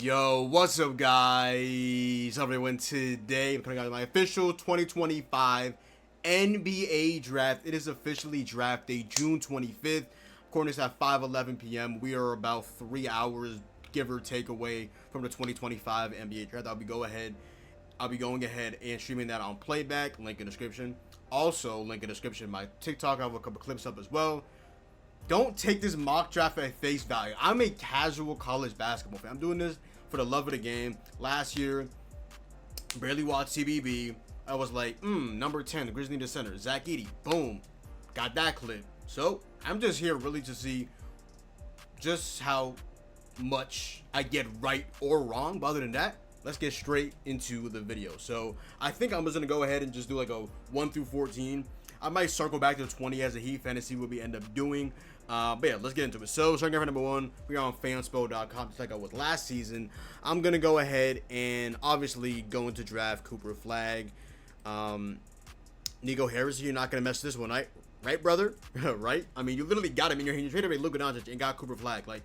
Yo, what's up, guys? Everyone, today I'm coming out with my official 2025 NBA draft. It is officially draft day, June 25th. According to at 5:11 p.m. We are about 3 hours, give or take, away from the 2025 NBA draft. I'll be going ahead and streaming that on playback. Link in description. Also, link in description. My TikTok. I have a couple clips up as well. Don't take this mock draft at face value. I'm a casual college basketball fan. I'm doing this for the love of the game. Last year, barely watched CBB. I was like, number 10, the Grizzly to center, Zach Edey. Boom. Got that clip. So, I'm just here really to see just how much I get right or wrong. But other than that, let's get straight into the video. So, I think I'm just going to go ahead and just do like a 1 through 14. I might circle back to 20 as a Heat fantasy what we end up doing. But yeah, let's get into it. So, starting off at number 1, we are on fanspo.com, just like I was last season. I'm going to go ahead and obviously go into draft Cooper Flag. Nico Harris, you're not going to mess this one, right, brother? Right? I mean, you literally got him in your hand. You traded away Luka Doncic and got Cooper Flag. Like,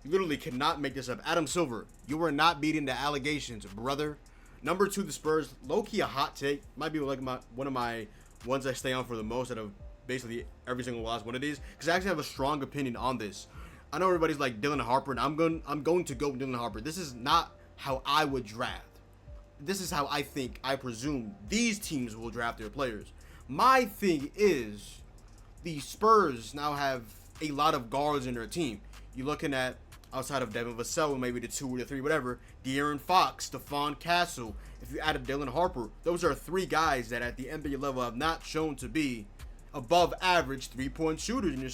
you literally cannot make this up. Adam Silver, you were not beating the allegations, brother. Number 2, the Spurs. Low-key a hot take. Might be like one of my ones I stay on for the most out of basically every single last one of these, because I actually have a strong opinion on this. I know everybody's like Dylan Harper, and I'm going to go with Dylan Harper. This is not how I would draft. This is how I presume these teams will draft their players. My thing is, the Spurs now have a lot of guards in their team. You're looking at, outside of Devin Vassell, maybe the 2 or the 3, whatever, De'Aaron Fox, Stephon Castle. If you added Dylan Harper, those are 3 guys that at the NBA level have not shown to be above average 3-point shooters, and your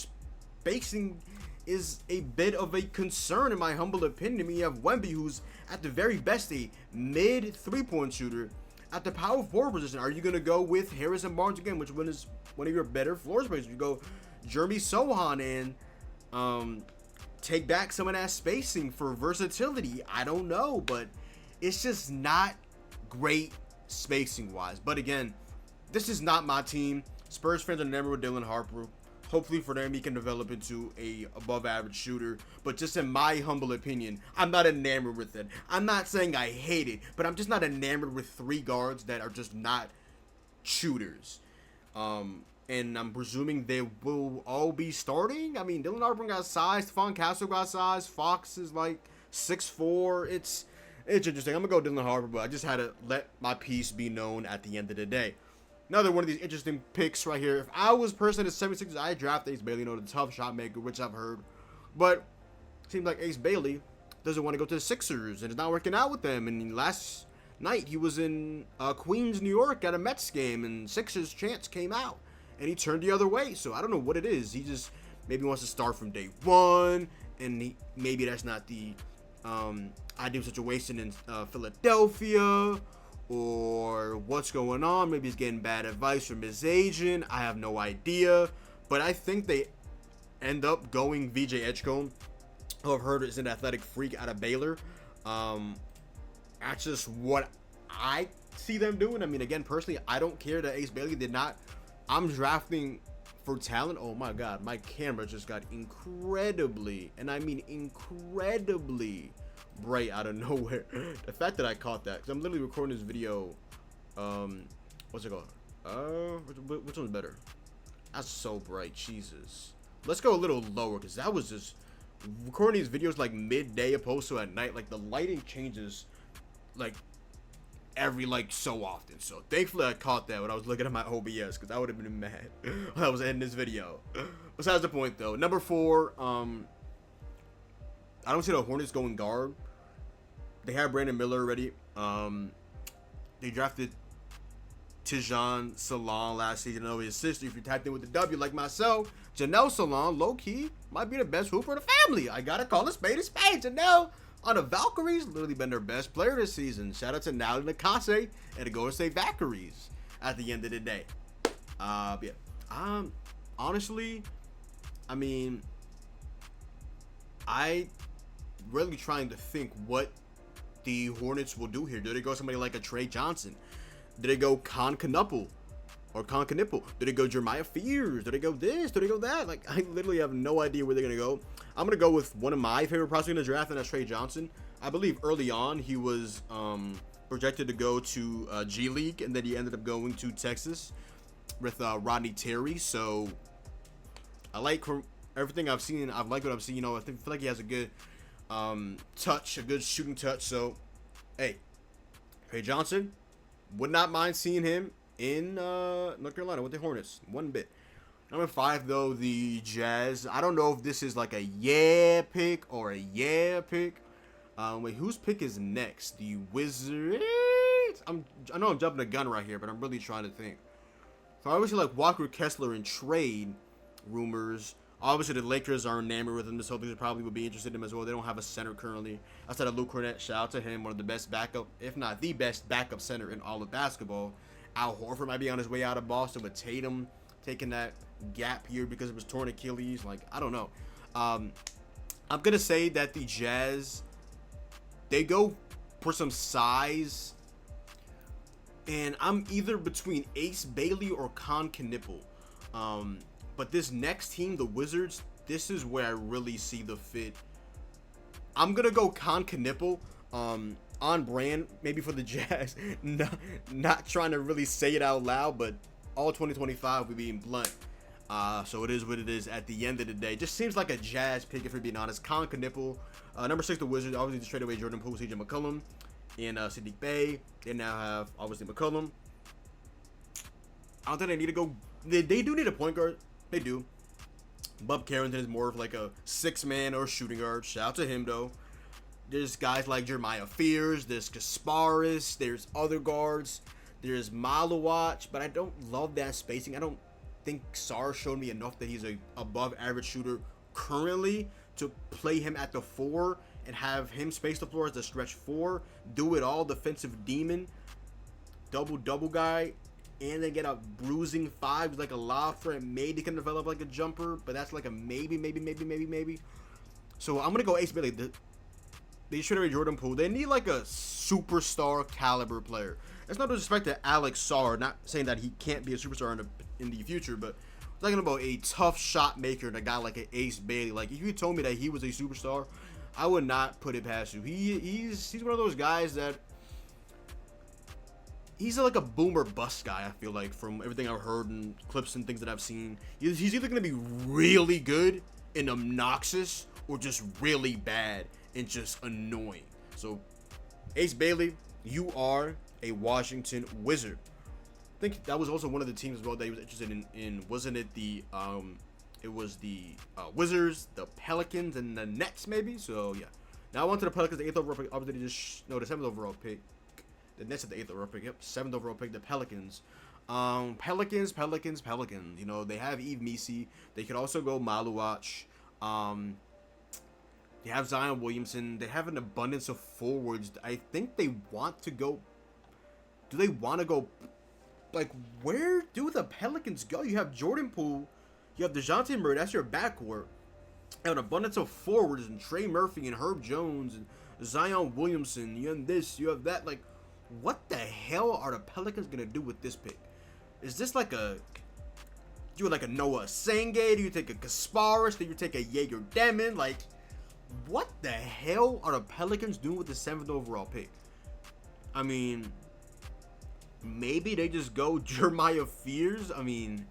spacing is a bit of a concern in my humble opinion. I mean, you have Wemby, who's at the very best a mid 3-point shooter. At the power forward position, are you going to go with Harrison Barnes again, which one is one of your better floor spacers? You go Jeremy Sohan and take back some of that spacing for versatility. I don't know, but it's just not great spacing wise. But again, this is not my team. Spurs fans are enamored with Dylan Harper. Hopefully for them, he can develop into a above average shooter. But just in my humble opinion, I'm not enamored with it. I'm not saying I hate it, but I'm just not enamored with 3 guards that are just not shooters. And I'm presuming they will all be starting. I mean, Dylan Harper got size. Stephon Castle got size. Fox is like 6'4". It's interesting. I'm going to go Dylan Harper, but I just had to let my piece be known at the end of the day. Another one of these interesting picks right here. If I was person at 76ers, I'd draft Ace Bailey, the tough shot maker, which I've heard. But it seems like Ace Bailey doesn't want to go to the Sixers, and it's not working out with them. And last night, he was in Queens, New York at a Mets game, and Sixers chance came out, and he turned the other way. So I don't know what it is. He just maybe wants to start from day one, and maybe that's not the ideal situation in Philadelphia, or what's going on. Maybe he's getting bad advice from his agent. I have no idea. But I think they end up going VJ Edgecombe, who I've heard is an athletic freak out of Baylor. That's just what I see them doing. I mean, again, personally, I don't care that Ace Bailey did not. I'm drafting for talent. Oh my God, my camera just got incredibly, and I mean incredibly, bright out of nowhere. The fact that I caught that, because I'm literally recording this video, what's it called? Which one's better? That's so bright, Jesus. Let's go a little lower, because that was just recording these videos like midday opposed to at night. Like the lighting changes like every so often. So thankfully I caught that when I was looking at my OBS, because I would have been mad when I was ending this video. Besides the point though, number 4, I don't see the Hornets going guard. They have Brandon Miller already. They drafted Tijan Salon last season over his sister. If you tapped in with the W like myself, Janelle Salon, low-key, might be the best hooper of the family. I gotta call a spade a spade. Janelle on the Valkyries, literally been their best player this season. Shout out to Nally Nakase and the Golden State Valkyries at the end of the day. Yeah. Honestly, I mean, I really trying to think what the Hornets will do here. Do they go somebody like a Trey Johnson? Do they go Con Knipple? Do they go Jeremiah Fears? Do they go this? Do they go that? Like, I literally have no idea where they're going to go. I'm going to go with one of my favorite prospects in the draft, and that's Trey Johnson. I believe early on he was projected to go to G League, and then he ended up going to Texas with Rodney Terry. So I like from everything I've seen. I've liked what I've seen. You know, I feel like he has a good touch, a good shooting touch. So hey, Trey Johnson, would not mind seeing him in North Carolina with the Hornets. One bit. Number 5, though, the Jazz. I don't know if this is like a yeah pick or a yeah pick. Wait, whose pick is next? The Wizards? I know I'm jumping the gun right here, but I'm really trying to think. So obviously, like Walker Kessler in trade rumors. Obviously, the Lakers are enamored with him. The Celtics probably would be interested in him as well. They don't have a center currently. Outside of Luke Cornett, shout out to him. One of the best backup, if not the best backup center in all of basketball. Al Horford might be on his way out of Boston with Tatum taking that gap here because of his torn Achilles. Like, I don't know. I'm going to say that the Jazz, they go for some size. And I'm either between Ace Bailey or Con Knipple. But this next team, the Wizards, this is where I really see the fit. I'm going to go Con Knipple. On brand, maybe for the Jazz. Not trying to really say it out loud, but all 2025, we're being blunt. So it is what it is at the end of the day. Just seems like a Jazz pick, if we're being honest. Con Knipple. Number 6, the Wizards. Obviously, just traded away Jordan Poole, CJ McCollum, and Sadiq Bey. They now have, obviously, McCollum. I don't think they need to go. They do need a point guard. They do. Bub Carrington is more of like a 6-man or shooting guard. Shout out to him, though. There's guys like Jeremiah Fears. There's Kasparis. There's other guards. There's Malawach, but I don't love that spacing. I don't think Sarr showed me enough that he's a above average shooter currently to play him at the 4 and have him space the floor as a stretch 4, do it all, defensive demon, double guy, and then get a bruising 5 like a lob threat. Maybe can develop like a jumper, but that's like a maybe. So I'm gonna go Ace Bailey. They should have Jordan Poole. They need like a superstar caliber player. That's no disrespect to Alex Sarr. Not saying that he can't be a superstar in the future, but I'm talking about a tough shot maker and a guy like an Ace Bailey. Like, if you told me that he was a superstar, I would not put it past you. He's one of those guys that he's like a boomer bust guy. I feel like from everything I've heard and clips and things that I've seen, he's either gonna be really good and obnoxious or just really bad and just annoying. So, Ace Bailey, you are a Washington Wizard. I think that was also one of the teams as well that he was interested in wasn't it the it was the Wizards, the Pelicans, and the Nets maybe. So yeah. Now I went to the Pelicans, the 8th overall pick. Obviously, the 7th overall pick. The Nets at the 8th overall pick. Yep, 7th overall pick. The Pelicans. Pelicans. You know, they have Yves Missi. They could also go Malawach. They have Zion Williamson. They have an abundance of forwards. I think they want to go. Do they want to go? Like, where do the Pelicans go? You have Jordan Poole. You have DeJounte Murray. That's your backcourt. You have an abundance of forwards and Trey Murphy and Herb Jones and Zion Williamson. You have this. You have that. Like, what the hell are the Pelicans going to do with this pick? Is this like a... Do you like a Noah Sengay? Do you take a Kasparis? Do you take a Jaeger Demon? Like, what the hell are the Pelicans doing with the 7th overall pick? I mean, maybe they just go Jeremiah Fears. I mean,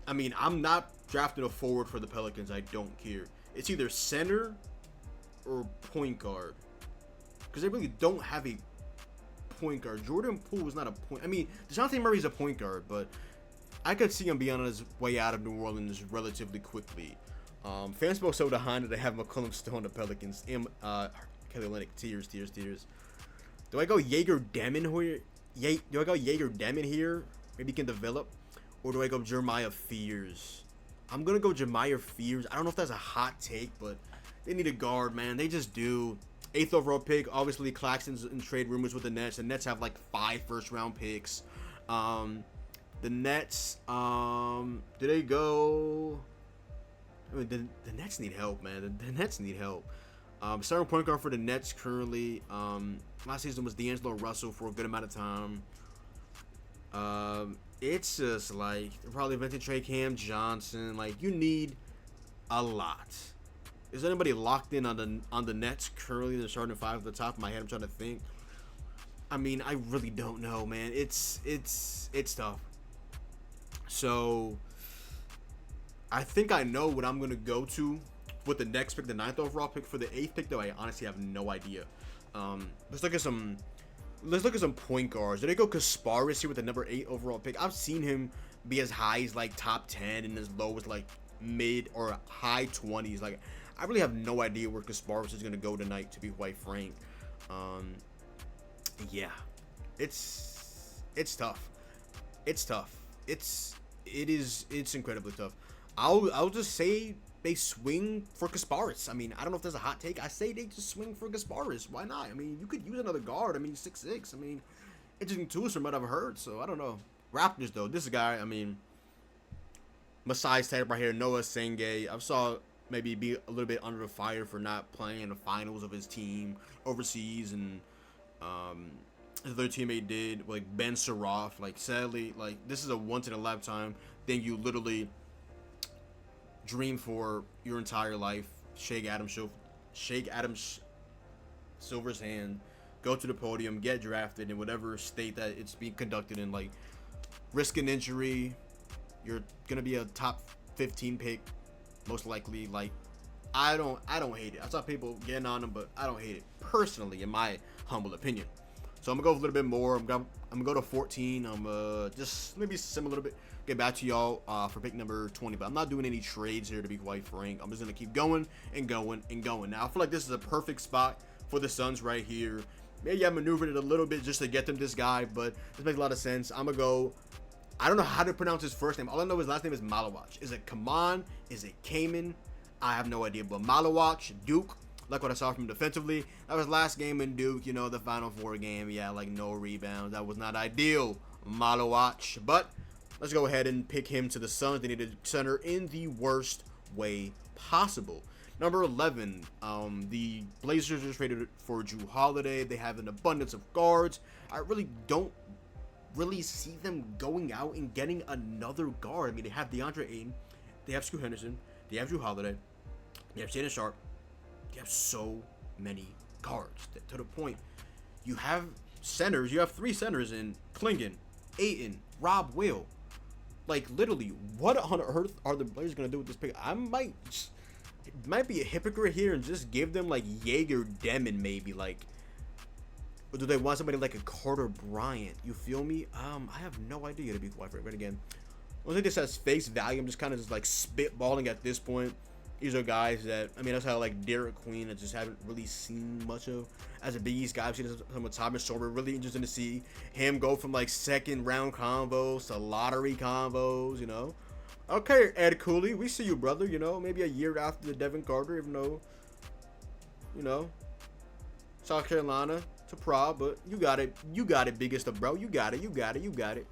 I'm not drafting a forward for the Pelicans. I don't care. It's either center or point guard. Because they really don't have a point guard. Jordan Poole is not a point. I mean, DeJounte Murray's a point guard, but I could see him being on his way out of New Orleans relatively quickly. Fans spoke so behind that they have McCollum still on the Pelicans. Kelly Olynyk, tears. Do I go Jaeger Demon here? Do I go Jaeger Demon here? Maybe he can develop. Or do I go Jeremiah Fears? I'm going to go Jeremiah Fears. I don't know if that's a hot take, but they need a guard, man. They just do. 8th overall pick. Obviously, Claxton's in trade rumors with the Nets. The Nets have like 5 first-round picks. The Nets, do they go... I mean, the Nets need help, man. The Nets need help. Starting point guard for the Nets currently. Last season was D'Angelo Russell for a good amount of time. It's just like they're probably inventing Trey Cam Johnson. Like, you need a lot. Is anybody locked in on the Nets currently? The starting five at the top of my head. I'm trying to think. I mean, I really don't know, man. It's tough. So I think I know what I'm gonna go to with the next pick, the 9th overall pick. For the 8th pick, though, I honestly have no idea. Let's look at some point guards. Did they go Kasparis here with the number 8 overall pick? I've seen him be as high as like top 10 and as low as like mid or high 20s. Like, I really have no idea where Kasparis is gonna go tonight, to be quite frank. Yeah, it's tough. It's tough. It's incredibly tough. I'll just say they swing for Kasparis. I mean, I don't know if there's a hot take. I say they just swing for Kasparis. Why not? I mean, you could use another guard. I mean, 6'6". I mean, interesting tools from what I've heard. So I don't know. Raptors though, this guy. I mean, Masai's tag right here. Noah Senge. I saw maybe be a little bit under the fire for not playing in the finals of his team overseas, and his other teammate did, like Ben Saroff. Like, sadly, like, this is a once in a lifetime thing you literally dream for your entire life. Shake Adams Silver's hand, go to the podium, get drafted in whatever state that it's being conducted in. Like, risk an injury, you're gonna be a top 15 pick, most likely. Like, I don't hate it. I saw people getting on him, but I don't hate it personally, in my humble opinion. So I'm gonna go a little bit more. I'm gonna go to 14. I'm just maybe sim a little bit. Get back to y'all for pick number 20, but I'm not doing any trades here, to be quite frank. I'm just gonna keep going and going and going. Now I feel like this is a perfect spot for the Suns right here. Maybe I maneuvered it a little bit just to get them this guy, but this makes a lot of sense. I'm gonna go. I don't know how to pronounce his first name. All I know his last name is Malawach. Is it Kaman? Is it Kaman? I have no idea. But Malawach, Duke. Like what I saw from defensively. That was last game in Duke, you know, the Final Four game. Yeah, like no rebounds. That was not ideal, Malawach. But let's go ahead and pick him to the Suns. They needed a center in the worst way possible. Number 11, the Blazers just traded for Jrue Holiday. They have an abundance of guards. I really don't see them going out and getting another guard. I mean, they have DeAndre Ayton. They have Scoot Henderson. They have Jrue Holiday. They have Shannon Sharp. You have so many guards that, to the point, you have centers. You have 3 centers in Klingon, Ayton, Rob Will. Like, literally, what on earth are the Blazers gonna do with this pick? I might be a hypocrite here and just give them like Jaeger Demon, maybe. Like, or do they want somebody like a Carter Bryant? You feel me? I have no idea, to be quite frank. But again, I don't think this has face value. I'm just kind of just like spitballing at this point. These are guys that, I mean, that's how like Derek Queen, I just haven't really seen much of as a Big East guy. I've seen some with Thomas Sorber. Really interesting to see him go from like second round combos to lottery combos, you know. Okay, Ed Cooley, we see you, brother. You know, maybe a year after the Devin Carter, even though, you know, South Carolina to Prague, but you got it, biggest of bro. You got it.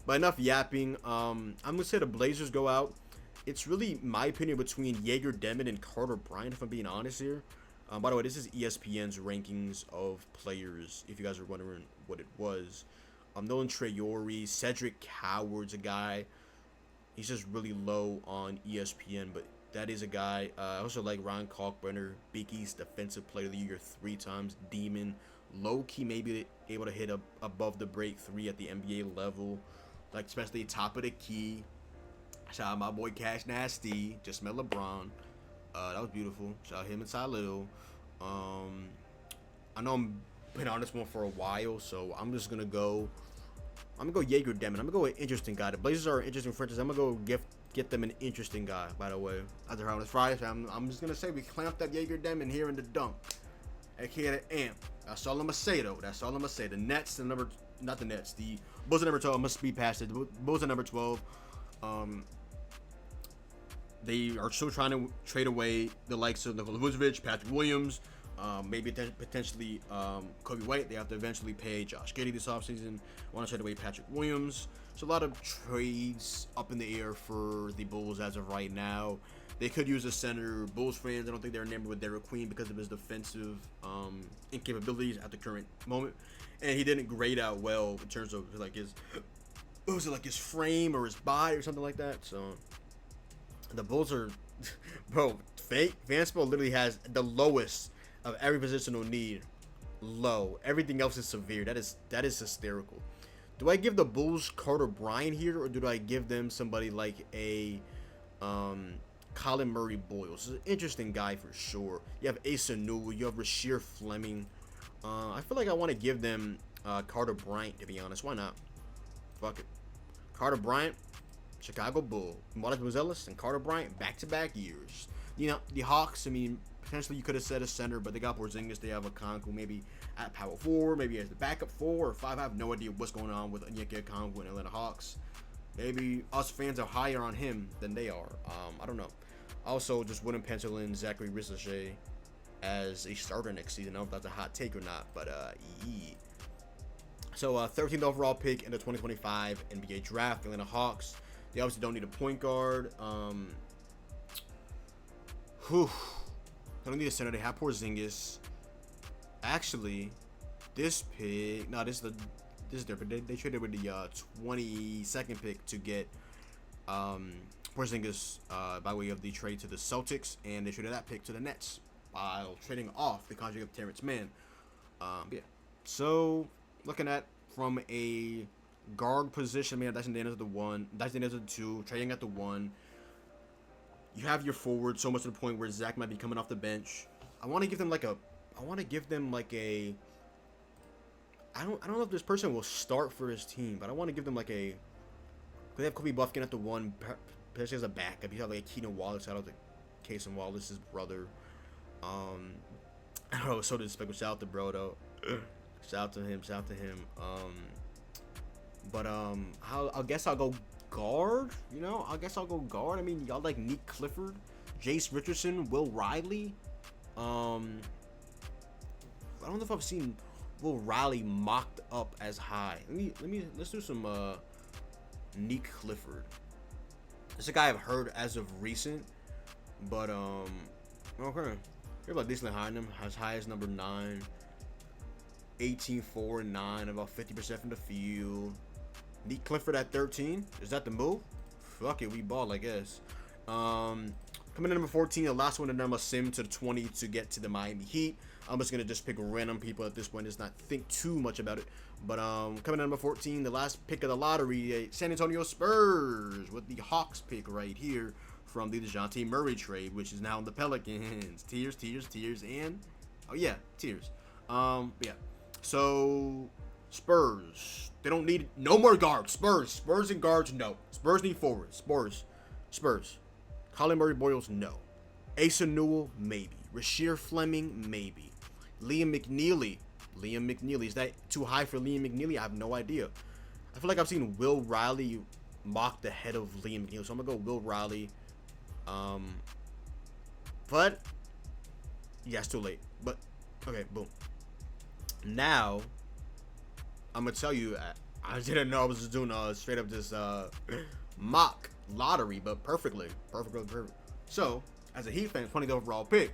But enough yapping. I'm gonna say the Blazers go out. It's really my opinion between Jaeger Demon and Carter Bryant, if I'm being honest here. By the way, this is ESPN's rankings of players, if you guys are wondering what it was. Nolan Traore, Cedric Coward's a guy. He's just really low on ESPN, but that is a guy. I also like Ryan Kalkbrenner, Big East Defensive Player of the Year 3 times. Demon, low-key maybe able to hit above the break 3 at the NBA level, like especially top of the key. Shout out my boy Cash Nasty, just met LeBron. That was beautiful. Shout out him and Ty Lil. I know I'm been on this one for a while, so I'm just gonna go. I'm gonna go Jaeger Demon. I'm gonna go with an interesting guy. The Blazers are an interesting franchise. I'm gonna go get them an interesting guy. By the way, after how it's Friday, I'm just gonna say we clamped up Jaeger Demon here in the dunk, aka the Amp. That's all I'm gonna say though. That's all I'm gonna say. The Nets, the Bulls are number 12. Must be past it. The Bulls are number 12. They are still trying to trade away the likes of Nikola Vucevic, Patrick Williams, maybe potentially Kobe White. They have to eventually pay Josh Giddey this offseason. Want to trade away Patrick Williams. So a lot of trades up in the air for the Bulls as of right now. They could use a center. Bulls fans, I don't think they're enamored with Derek Queen because of his defensive incapabilities at the current moment. And he didn't grade out well in terms of like his frame or his body or something like that. So the Bulls are, bro, Vanspo literally has the lowest of every positional need. Low. Everything else is severe. That is hysterical. Do I give the Bulls Carter Bryant here, or do I give them somebody like a Colin Murray Boyles? He's an interesting guy for sure. You have Asa Newell. You have Rasheer Fleming. I feel like I want to give them Carter Bryant, to be honest. Why not? Fuck it. Carter Bryant, Chicago Bull. Marcus Moses and Carter Bryant, back-to-back years. You know, the Hawks, I mean, potentially you could have said a center, but they got Porzingis. They have Okongwu maybe at power 4, maybe as the backup 4 or 5. I have no idea what's going on with Onyeka Okongwu and Atlanta Hawks. Maybe us fans are higher on him than they are. I don't know. Also, just wouldn't pencil in Zachary Risachet as a starter next season. I don't know if that's a hot take or not, but yeah. So 13th overall pick in the 2025 NBA draft, Atlanta Hawks. They obviously don't need a point guard. They don't need a center. They have Porzingis. Actually, this pick, no, this is different. They traded with the 22nd pick to get Porzingis by way of the trade to the Celtics, and they traded that pick to the Nets while trading off the contract of Terrence Mann. Yeah. So looking at from a guard position, man, Dyson Daniels at the 1, Dyson Daniels at the 2, Trae Young at the 1. You have your forward so much to the point where Zach might be coming off the bench. I want to give them like a I don't know if this person will start for his team, but I want to give them like a. They have Kobe Buffkin at the 1, especially as a backup. You have like Keenan Wallace. Shout out to Cason Wallace's brother. I don't know. So disrespectful. Shout out to bro though. Shout out to him. But I guess I'll go guard. You know, I guess I'll go guard. I mean, y'all like Nick Clifford, Jace Richardson, Will Riley. I don't know if I've seen Will Riley mocked up as high. Let's do some Nick Clifford. It's a guy I've heard as of recent, but okay. You're about decently high in him, as high as number 9. 18, 4, and 9, about 50% from the field. Nick Clifford at 13. Is that the move? Fuck it, we ball, I guess. Coming in number 14, the last one to number Sim to the 20 to get to the Miami Heat. I'm just gonna pick random people at this point, just not think too much about it. But coming in number 14, the last pick of the lottery, San Antonio Spurs with the Hawks pick right here from the DeJounte Murray trade, which is now in the Pelicans. Tears, and oh yeah, tears. Yeah. So Spurs, they don't need no more guards. Spurs and guards, no. Spurs need forwards. Spurs. Colin Murray Boyles, no. Asa Newell, maybe. Rasheer Fleming, maybe. Liam McNeely, is that too high for Liam McNeely? I have no idea. I feel like I've seen Will Riley mock the head of Liam McNeely, so I'm gonna go Will Riley. But yeah, it's too late. But okay, boom. Now I'm gonna tell you, I didn't know I was just doing straight up this mock lottery, but perfectly. So as a Heat fan, 20th overall pick,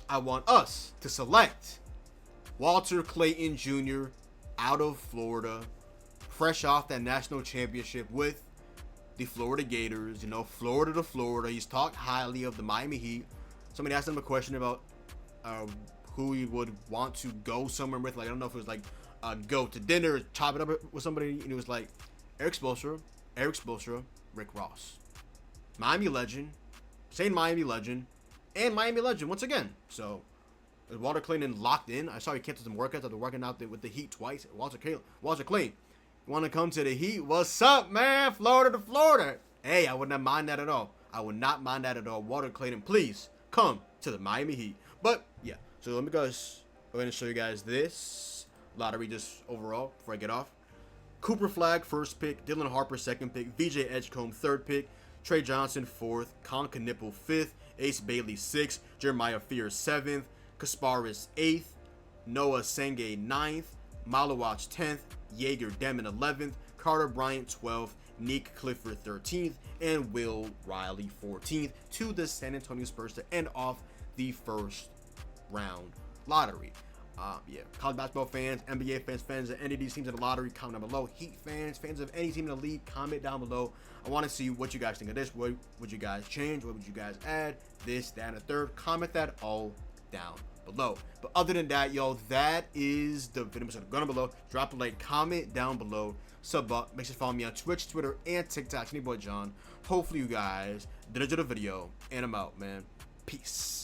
I want us to select Walter Clayton Jr. out of Florida, fresh off that national championship with the Florida Gators. You know, Florida to Florida. He's talked highly of the Miami Heat. Somebody asked him a question about who he would want to go somewhere with. Like, I don't know if it was like go to dinner, chop it up with somebody, and it was like Eric Spoelstra, Rick Ross, Miami legend, same Miami legend, and Miami legend once again. So is Walter Clayton locked in? I saw he canceled some workouts after working out with the Heat twice. Walter Clayton, you want to come to the Heat? What's up, man? Florida to Florida. Hey, I would not mind that at all. Walter Clayton, please come to the Miami Heat. But yeah, so let me go ahead and show you guys this lottery just overall before I get off. Cooper Flag, first pick. Dylan Harper, second pick. VJ Edgecombe, third pick. Trey Johnson, fourth. Colin Knippel, fifth. Ace Bailey, sixth. Jeremiah Fears, seventh. Kasparis, eighth. Noah Senge, ninth. Malawach, 10th. Jaeger Demon, 11th. Carter Bryant, 12th. Nick Clifford, 13th. And Will Riley, 14th. To the San Antonio Spurs to end off the first round lottery. Yeah, college basketball fans, NBA fans, fans of any of these teams in the lottery, comment down below. Heat fans, fans of any team in the league, comment down below. I want to see what you guys think of this. What would you guys change? What would you guys add? This, that, and the third. Comment that all down below. But other than that, yo, that is the video. So go down below, drop a like, comment down below, sub up. Make sure to follow me on Twitch, Twitter, and TikTok. It's me, boy John. Hopefully you guys did enjoy the video, and I'm out, man. Peace.